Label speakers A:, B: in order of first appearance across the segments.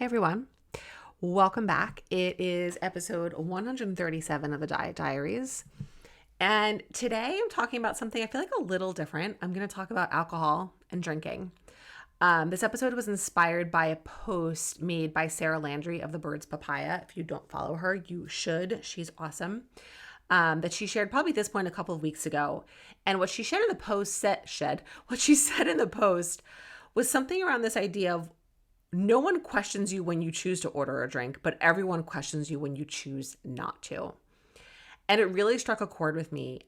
A: Hey everyone, welcome back. It is episode 137 of the Diet Diaries. And today I'm talking about something I feel like a little different. I'm going to talk about alcohol and drinking. This episode was inspired by a post made by Landry of the Birds Papaya. If you don't follow her, you should. She's awesome. That she shared probably at this point a couple of weeks ago. And what she shared in the post what she said in the post was something around this idea of no one questions you when you choose to order a drink, but everyone questions you when you choose not to. And it really struck a chord with me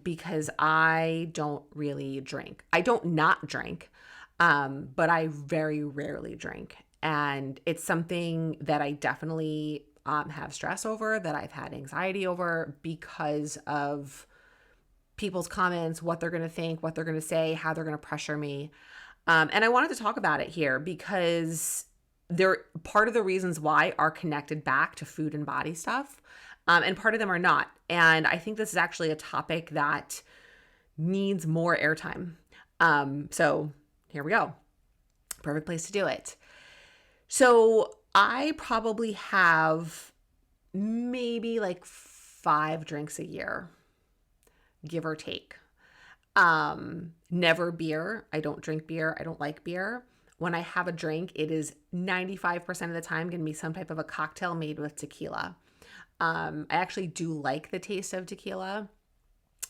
A: because I don't really drink. I don't not drink, but I very rarely drink. And it's something that I definitely have stress over, that I've had anxiety over because of people's comments, what they're going to think, what they're going to say, how they're going to pressure me. And I wanted to talk about it here because part of the reasons why are connected back to food and body stuff, and part of them are not. And I think this is actually a topic that needs more airtime. So here we go. Perfect place to do it. So I probably have maybe like 5 drinks a year, give or take. Never beer. I don't drink beer. I don't like beer. When I have a drink, it is 95% of the time going to be some type of a cocktail made with tequila. I actually do like the taste of tequila.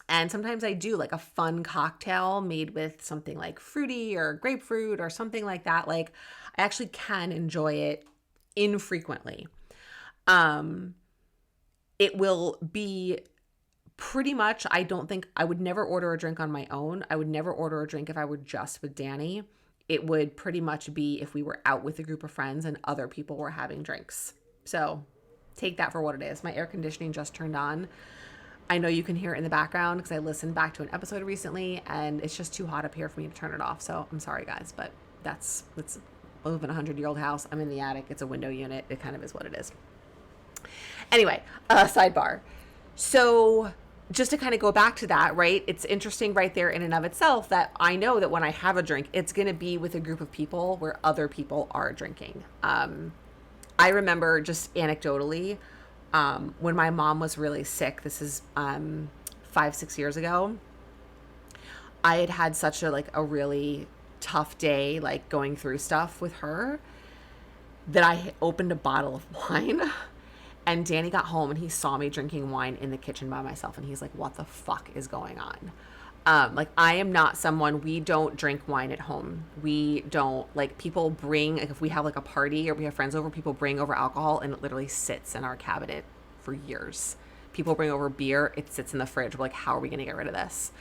A: And sometimes I do like a fun cocktail made with something like fruity or grapefruit or something like that. Like I actually can enjoy it infrequently. It will be pretty much, I don't think I would never order a drink on my own. I would never order a drink if I were just with Danny. It would pretty much be if we were out with a group of friends and other people were having drinks. So take that for what it is. My air conditioning just turned on. I know you can hear it in the background because I listened back to an episode recently and it's just too hot up here for me to turn it off. So I'm sorry guys, but it's I live in a 100-year-old house. I'm in the attic. It's a window unit. It kind of is what it is. Anyway, sidebar. So just to kind of go back to that, right? It's interesting right there in and of itself that I know that when I have a drink, it's going to be with a group of people where other people are drinking. I remember just anecdotally, when my mom was really sick, this is 5-6 years ago, I had had such a really tough day, like going through stuff with her, that I opened a bottle of wine. And Danny got home and he saw me drinking wine in the kitchen by myself. And he's like, what the fuck is going on? I am not someone, we don't drink wine at home. We don't, people bring, if we have a party or we have friends over, people bring over alcohol and it literally sits in our cabinet for years. People bring over beer, it sits in the fridge. We're like, how are we going to get rid of this?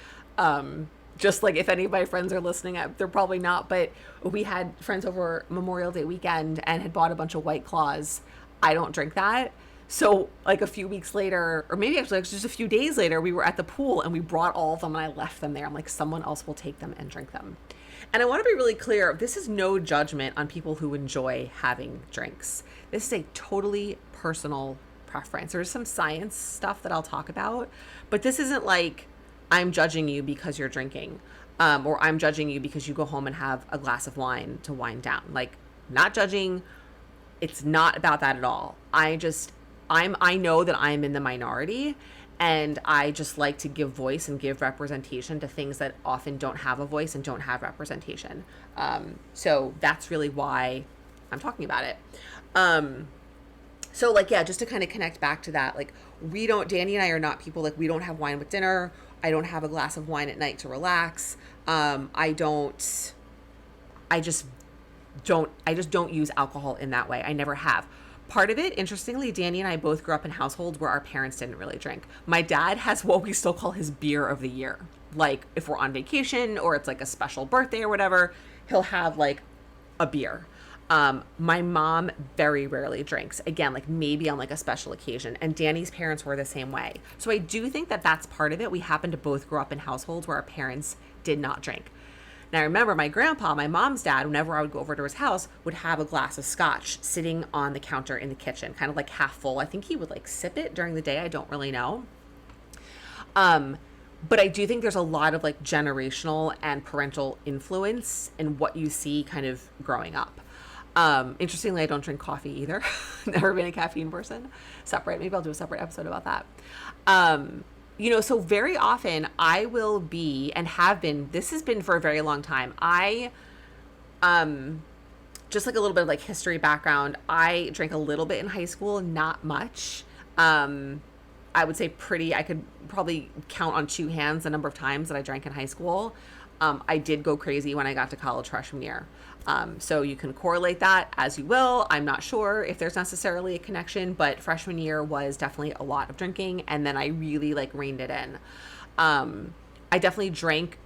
A: Just if any of my friends are listening, they're probably not, but we had friends over Memorial Day weekend and had bought a bunch of White Claws. I don't drink that. So a few weeks later, or maybe actually just a few days later, we were at the pool and we brought all of them and I left them there. I'm like, someone else will take them and drink them. And I want to be really clear. This is no judgment on people who enjoy having drinks. This is a totally personal preference. There's some science stuff that I'll talk about, but this isn't like I'm judging you because you're drinking, or I'm judging you because you go home and have a glass of wine to wind down. Not judging. It's not about that at all. I know that I'm in the minority and I just like to give voice and give representation to things that often don't have a voice and don't have representation. So that's really why I'm talking about it. Just to kind of connect back to that, Danny and I are not people, we don't have wine with dinner. I don't have a glass of wine at night to relax. I just don't use alcohol in that way. I never have. Part of it, interestingly, Danny and I both grew up in households where our parents didn't really drink. My dad has what we still call his beer of the year. If we're on vacation or it's a special birthday or whatever, he'll have a beer. My mom very rarely drinks. Again, maybe on a special occasion. And Danny's parents were the same way. So I do think that that's part of it. We happen to both grow up in households where our parents did not drink. Now, I remember my grandpa, my mom's dad, whenever I would go over to his house, would have a glass of scotch sitting on the counter in the kitchen, kind of half full. I think he would sip it during the day. I don't really know. But I do think there's a lot of generational and parental influence in what you see kind of growing up. Interestingly, I don't drink coffee either. Never been a caffeine person. Separate. Maybe I'll do a separate episode about that. So very often I will be and have been, this has been for a very long time. Just like a little bit of like history background, I drank a little bit in high school, not much. I would say I could probably count on two hands the number of times that I drank in high school. I did go crazy when I got to college freshman year. So you can correlate that as you will. I'm not sure if there's necessarily a connection, but freshman year was definitely a lot of drinking. And then I really like reined it in. I definitely drank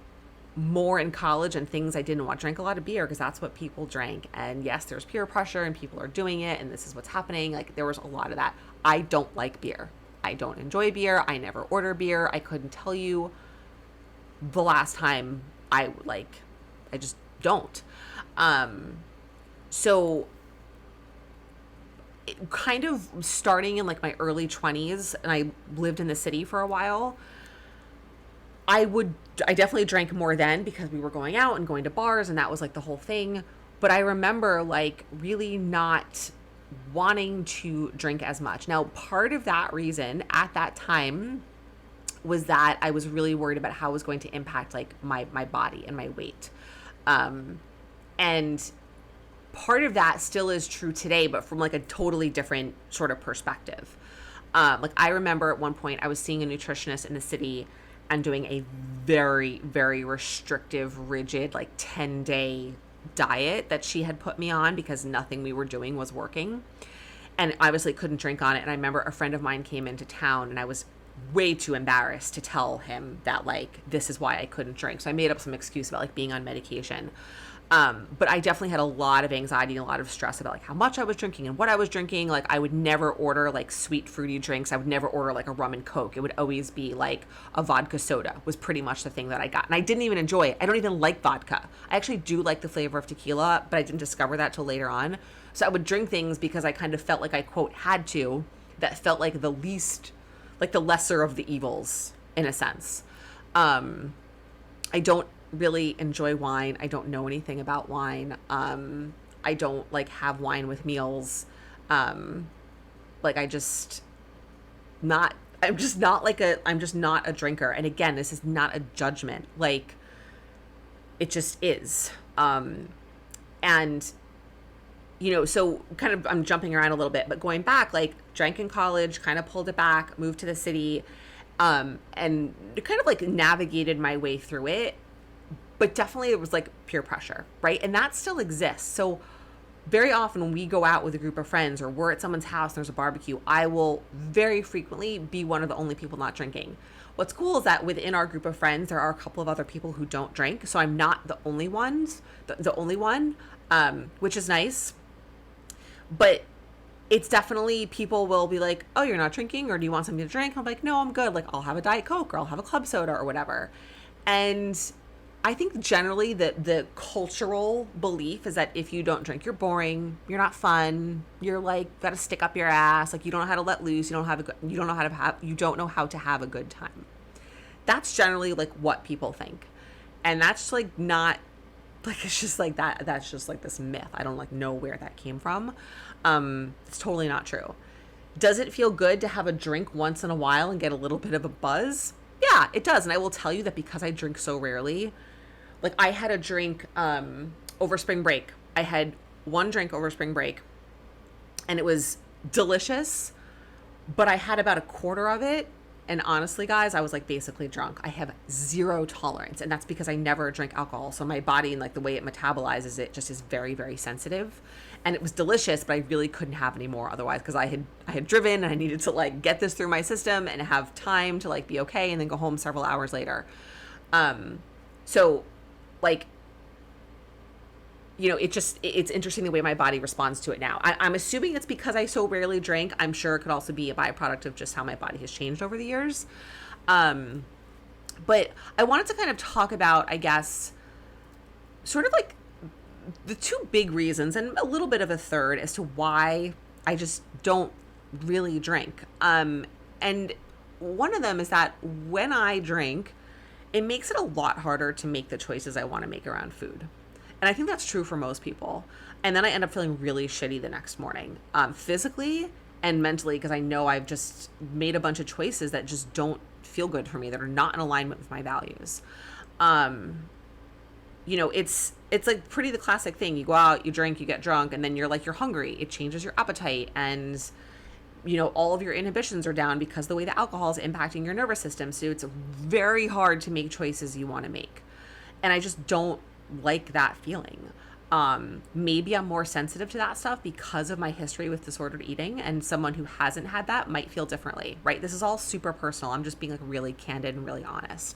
A: more in college and things I didn't want. Drank a lot of beer because that's what people drank. And yes, there's peer pressure and people are doing it and this is what's happening. Like there was a lot of that. I don't like beer. I don't enjoy beer. I never order beer. I couldn't tell you the last time I just don't. So kind of starting in like my early 20s and I lived in the city for a while, I definitely drank more then because we were going out and going to bars and that was like the whole thing. But I remember like really not wanting to drink as much. Now, part of that reason at that time was that I was really worried about how it was going to impact like my body and my weight. And part of that still is true today, but from like a totally different sort of perspective. Like I remember at one point I was seeing a nutritionist in the city and doing a very, very restrictive, rigid, like 10-day diet that she had put me on because nothing we were doing was working. And obviously couldn't drink on it. And I remember a friend of mine came into town and I was way too embarrassed to tell him that like, this is why I couldn't drink. So I made up some excuse about like being on medication. But I definitely had a lot of anxiety and a lot of stress about like how much I was drinking and what I was drinking. Like I would never order like sweet fruity drinks. I would never order like a rum and Coke. It would always be like a vodka soda was pretty much the thing that I got. And I didn't even enjoy it. I don't even like vodka. I actually do like the flavor of tequila, but I didn't discover that till later on. So I would drink things because I kind of felt like I quote had to, that felt like the least, like the lesser of the evils in a sense. I don't really enjoy wine. I don't know anything about wine. I don't like have wine with meals. Like I'm just not a drinker. And again, this is not a judgment. Like it just is. And so kind of I'm jumping around a little bit, but going back, like drank in college, kind of pulled it back, moved to the city, and kind of like navigated my way through it. But definitely it was like peer pressure, right? And that still exists. So very often when we go out with a group of friends or we're at someone's house and there's a barbecue, I will very frequently be one of the only people not drinking. What's cool is that within our group of friends, there are a couple of other people who don't drink. So I'm not the only one, which is nice. But it's definitely people will be like, oh, you're not drinking, or do you want something to drink? I'm like, no, I'm good. Like I'll have a Diet Coke or I'll have a club soda or whatever. And I think generally the cultural belief is that if you don't drink, you're boring, you're not fun, you're like got to stick up your ass, like you don't know how to let loose, you don't know how to have a good time. That's generally like what people think, and that's like not like it's just like that. That's just like this myth. I don't like know where that came from. It's totally not true. Does it feel good to have a drink once in a while and get a little bit of a buzz? Yeah, it does. And I will tell you that because I drink so rarely, like I had a drink over spring break. I had one drink over spring break and it was delicious, but I had about a quarter of it. And honestly, guys, I was like basically drunk. I have zero tolerance. And that's because I never drink alcohol. So my body and like the way it metabolizes it just is very, very sensitive. And it was delicious, but I really couldn't have any more otherwise because I had driven and I needed to like get this through my system and have time to like be okay and then go home several hours later. So like, it's interesting the way my body responds to it now. I'm assuming it's because I so rarely drink. I'm sure it could also be a byproduct of just how my body has changed over the years. But I wanted to kind of talk about, I guess, sort of like the two big reasons and a little bit of a third as to why I just don't really drink. And one of them is that when I drink, it makes it a lot harder to make the choices I want to make around food. And I think that's true for most people. And then I end up feeling really shitty the next morning, physically and mentally, because I know I've just made a bunch of choices that just don't feel good for me, that are not in alignment with my values. Um, it's like pretty the classic thing. You go out, you drink, you get drunk, and then you're hungry. It changes your appetite, and all of your inhibitions are down because the way the alcohol is impacting your nervous system. So it's very hard to make choices you want to make. And I just don't like that feeling. Maybe I'm more sensitive to that stuff because of my history with disordered eating, and someone who hasn't had that might feel differently, right? This is all super personal. I'm just being like really candid and really honest.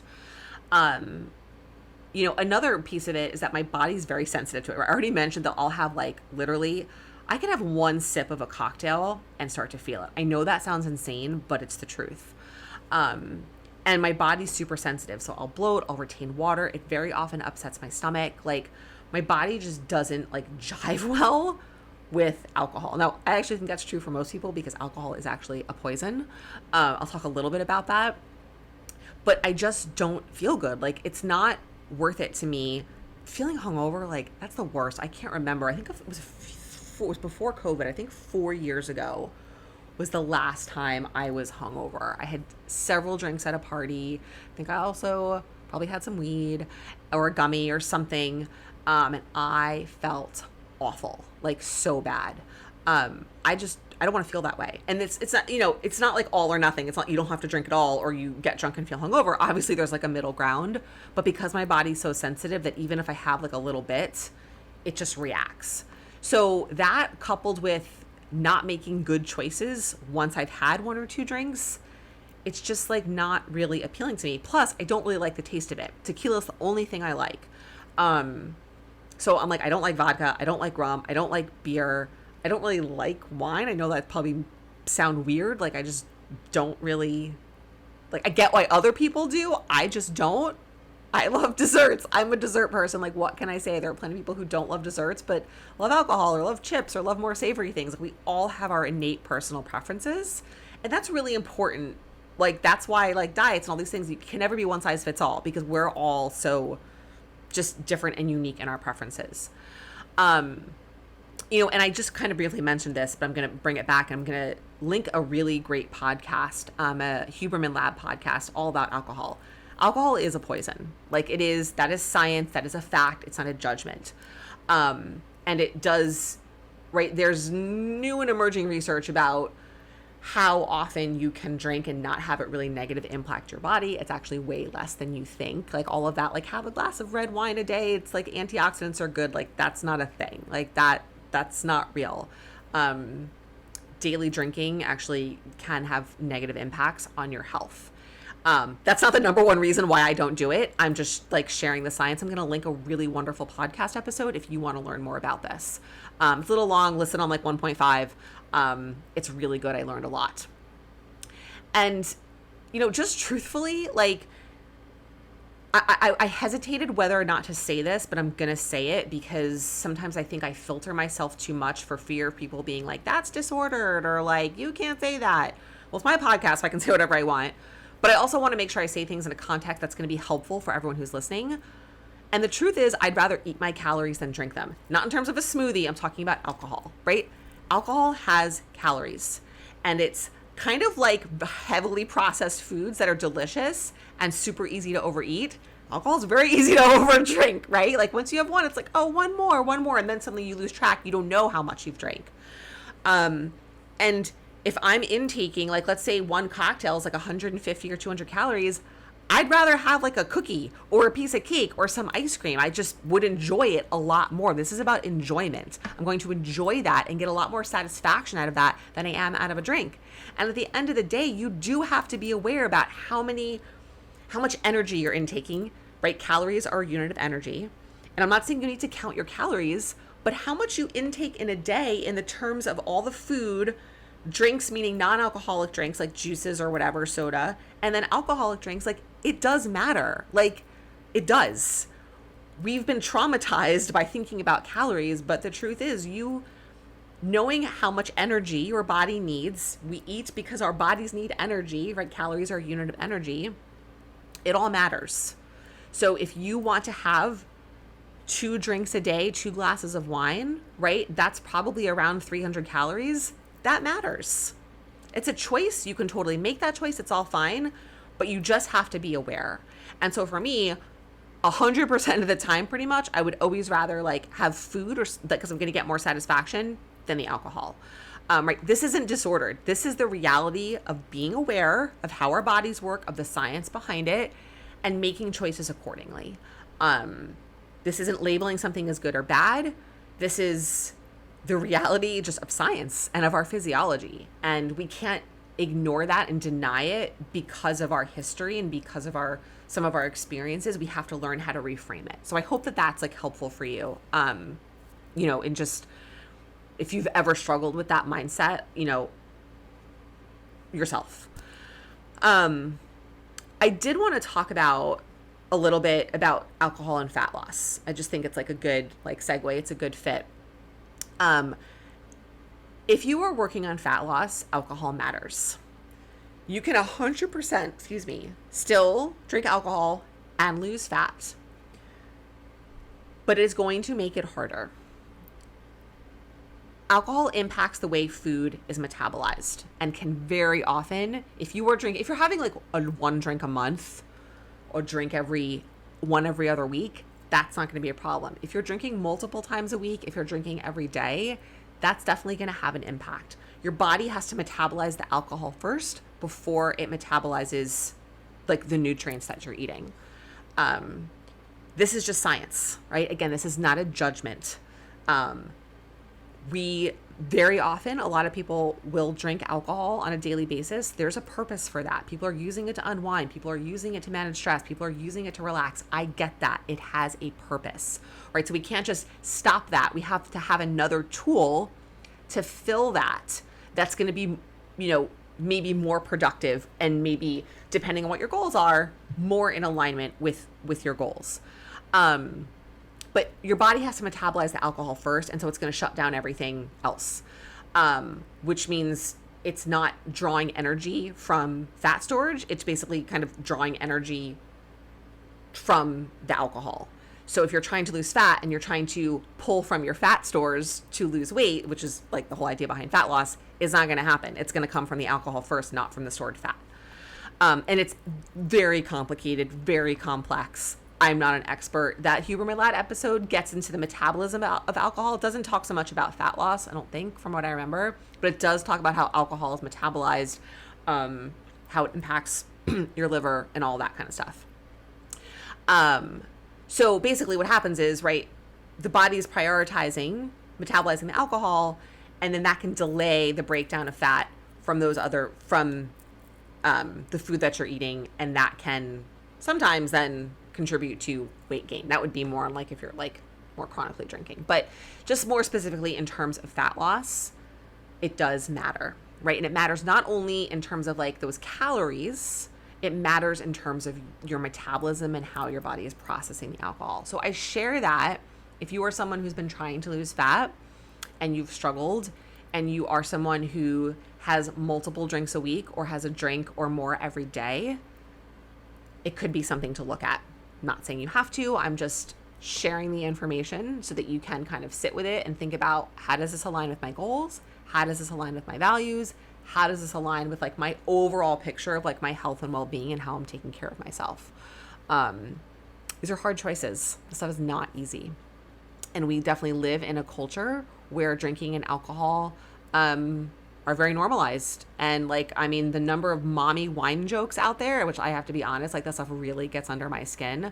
A: Another piece of it is that my body's very sensitive to it. I already mentioned that I'll have like literally, I can have one sip of a cocktail and start to feel it. I know that sounds insane, but it's the truth. And my body's super sensitive. So I'll bloat, I'll retain water. It very often upsets my stomach. Like my body just doesn't like jive well with alcohol. Now, I actually think that's true for most people because alcohol is actually a poison. I'll talk a little bit about that. But I just don't feel good. Like it's not worth it to me. Feeling hungover, like that's the worst. I can't remember. I think it was before COVID. I think 4 years ago was the last time I was hungover. I had several drinks at a party. I think I also probably had some weed or a gummy or something. And I felt awful, like so bad. I don't want to feel that way. And it's not, it's not like all or nothing. It's not, you don't have to drink at all or you get drunk and feel hungover. Obviously there's like a middle ground, but because my body's so sensitive that even if I have like a little bit, it just reacts. So that coupled with not making good choices once I've had one or two drinks, it's just like not really appealing to me. Plus I don't really like the taste of it. Tequila's the only thing I like. So I'm like, I don't like vodka. I don't like rum. I don't like beer. I don't really like wine. I know that probably sound weird. Like I just don't really like, I get why other people do. I just don't. I love desserts. I'm a dessert person. Like what can I say? There are plenty of people who don't love desserts, but love alcohol or love chips or love more savory things. Like we all have our innate personal preferences. And that's really important. Like that's why like diets and all these things, you can never be one size fits all because we're all so just different and unique in our preferences. And I just kind of briefly mentioned this, but I'm going to bring it back. I'm going to link a really great podcast, a Huberman Lab podcast all about alcohol. Alcohol is a poison. Like it is, that is science. That is a fact. It's not a judgment. And it does, right? There's new and emerging research about how often you can drink and not have it really negative impact your body. It's actually way less than you think. Like all of that, like have a glass of red wine a day. It's like antioxidants are good. Like that's not a thing. Like that's not real. Daily drinking actually can have negative impacts on your health. That's not the number one reason why I don't do it. I'm just like sharing the science. I'm going to link a really wonderful podcast episode if you want to learn more about this. It's a little long, listen on like 1.5. It's really good. I learned a lot. And, just truthfully, like, I hesitated whether or not to say this, but I'm going to say it because sometimes I think I filter myself too much for fear of people being like, that's disordered, or like, you can't say that. Well, it's my podcast, so I can say whatever I want. But I also want to make sure I say things in a context that's going to be helpful for everyone who's listening. And the truth is, I'd rather eat my calories than drink them. Not in terms of a smoothie. I'm talking about alcohol, right? Alcohol has calories, and it's kind of like heavily processed foods that are delicious and super easy to overeat. Alcohol is very easy to overdrink, right? Like once you have one, it's like, oh, one more, and then suddenly you lose track. You don't know how much you've drank. And if I'm intaking, like let's say one cocktail is like 150 or 200 calories, I'd rather have like a cookie or a piece of cake or some ice cream. I just would enjoy it a lot more. This is about enjoyment. I'm going to enjoy that and get a lot more satisfaction out of that than I am out of a drink. And at the end of the day, you do have to be aware about how much energy you're intaking, right? Calories are a unit of energy. And I'm not saying you need to count your calories, but how much you intake in a day in the terms of all the food, drinks, meaning non-alcoholic drinks like juices or whatever, soda, and then alcoholic drinks, like it does matter. Like it does. We've been traumatized by thinking about calories, but the truth is knowing how much energy your body needs, we eat because our bodies need energy, right? Calories are a unit of energy. It all matters. So if you want to have 2 drinks a day, 2 glasses of wine, right? That's probably around 300 calories. That matters. It's a choice. You can totally make that choice. It's all fine, but you just have to be aware. And so for me, 100% of the time, pretty much, I would always rather like have food or because I'm going to get more satisfaction than the alcohol. Right. This isn't disordered. This is the reality of being aware of how our bodies work, of the science behind it, and making choices accordingly. This isn't labeling something as good or bad. This is the reality just of science and of our physiology. And we can't ignore that and deny it because of our history and because of some of our experiences. We have to learn how to reframe it. So I hope that that's like helpful for you. And just if you've ever struggled with that mindset, yourself. I did want to talk about a little bit about alcohol and fat loss. I just think it's like a good segue. It's a good fit. If you are working on fat loss, alcohol matters. You can 100%, still drink alcohol and lose fat, but it is going to make it harder. Alcohol impacts the way food is metabolized and can very often, if you're having like one drink a month or drink every other week, that's not going to be a problem. If you're drinking multiple times a week, if you're drinking every day, that's definitely going to have an impact. Your body has to metabolize the alcohol first before it metabolizes like the nutrients that you're eating. This is just science, right? Again, this is not a judgment. We very often, a lot of people will drink alcohol on a daily basis. There's a purpose for that. People are using it to unwind. People are using it to manage stress. People are using it to relax. I get that. It has a purpose, right? So we can't just stop that. We have to have another tool to fill that. That's going to be, maybe more productive and maybe, depending on what your goals are, more in alignment with your goals. But your body has to metabolize the alcohol first, and so it's going to shut down everything else, which means it's not drawing energy from fat storage. It's basically kind of drawing energy from the alcohol. So if you're trying to lose fat and you're trying to pull from your fat stores to lose weight, which is like the whole idea behind fat loss, is not going to happen. It's going to come from the alcohol first, not from the stored fat. And it's very complicated, very complex. I'm not an expert. That Huberman Lab episode gets into the metabolism of alcohol. It doesn't talk so much about fat loss, I don't think, from what I remember, but it does talk about how alcohol is metabolized, how it impacts your liver and all that kind of stuff. So basically what happens is, right, the body is prioritizing metabolizing the alcohol, and then that can delay the breakdown of fat from the food that you're eating, and that can sometimes then contribute to weight gain. That would be more on like if you're like more chronically drinking, but just more specifically in terms of fat loss, it does matter, right? And it matters not only in terms of like those calories, it matters in terms of your metabolism and how your body is processing the alcohol. So I share that if you are someone who's been trying to lose fat and you've struggled, and you are someone who has multiple drinks a week or has a drink or more every day, it could be something to look at. I'm not saying you have to. I'm just sharing the information so that you can kind of sit with it and think about, how does this align with my goals? How does this align with my values? How does this align with like my overall picture of like my health and well-being and how I'm taking care of myself? These are hard choices. This stuff is not easy. And we definitely live in a culture where drinking and alcohol are very normalized. And like, I mean, the number of mommy wine jokes out there, which I have to be honest, like that stuff really gets under my skin.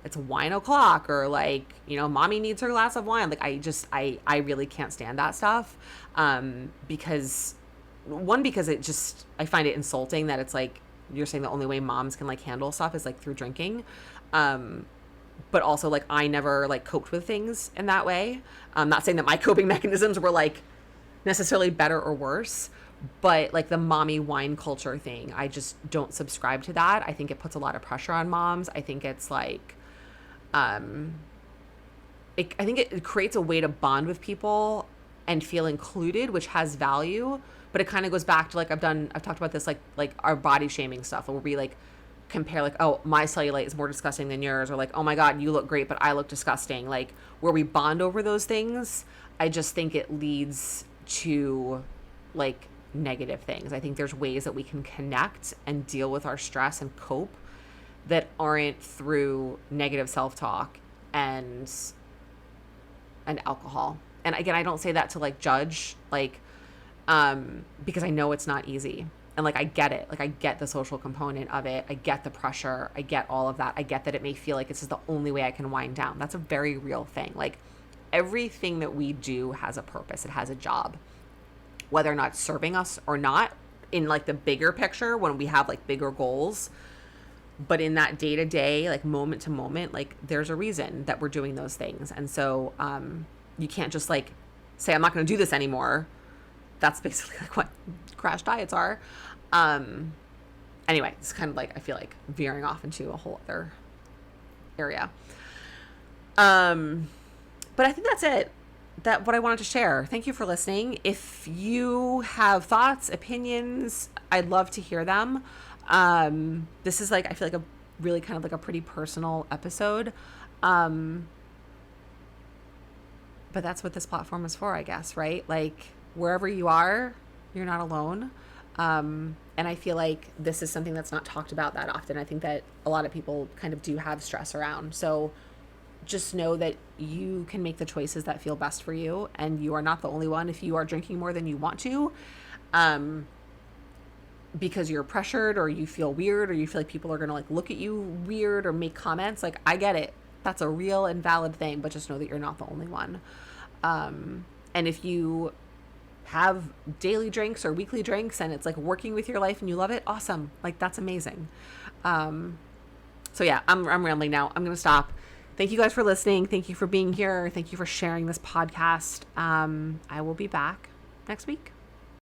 A: It's wine o'clock, or like, mommy needs her glass of wine. Like I really can't stand that stuff. Because I find it insulting that it's like, you're saying the only way moms can like handle stuff is like through drinking. But also like, I never like coped with things in that way. I'm not saying that my coping mechanisms were like necessarily better or worse, but like the mommy wine culture thing, I just don't subscribe to that. I think it puts a lot of pressure on moms. I think it's like, I think it creates a way to bond with people and feel included, which has value, but it kind of goes back to like, I've talked about this, like our body shaming stuff, where we like compare like, oh, my cellulite is more disgusting than yours, or like, oh my God, you look great, but I look disgusting. Like where we bond over those things, I just think it leads to like negative things. I think there's ways that we can connect and deal with our stress and cope that aren't through negative self-talk and alcohol. And again, I don't say that to like judge, like, because I know it's not easy. And like, I get it. Like, I get the social component of it. I get the pressure. I get all of that. I get that it may feel like this is the only way I can wind down. That's a very real thing. Like, everything that we do has a purpose. It has a job, whether or not it's serving us or not in like the bigger picture when we have like bigger goals. But in that day to day, like moment to moment, like there's a reason that we're doing those things. And so you can't just like say, I'm not going to do this anymore. That's basically like what crash diets are. Anyway, it's kind of like, I feel like veering off into a whole other area. But I think that's it. That what I wanted to share. Thank you for listening. If you have thoughts, opinions, I'd love to hear them. This is like, I feel like a really kind of like a pretty personal episode. But that's what this platform is for, I guess, right? Like wherever you are, you're not alone. And I feel like this is something that's not talked about that often. I think that a lot of people kind of do have stress around. So just know that you can make the choices that feel best for you, and you are not the only one if you are drinking more than you want to, because you're pressured or you feel weird or you feel like people are going to like look at you weird or make comments. Like, I get it. That's a real and valid thing, but just know that you're not the only one. And if you have daily drinks or weekly drinks and it's like working with your life and you love it, awesome. Like, that's amazing. So yeah, I'm rambling now. I'm going to stop. Thank you guys for listening. Thank you for being here. Thank you for sharing this podcast. I will be back next week.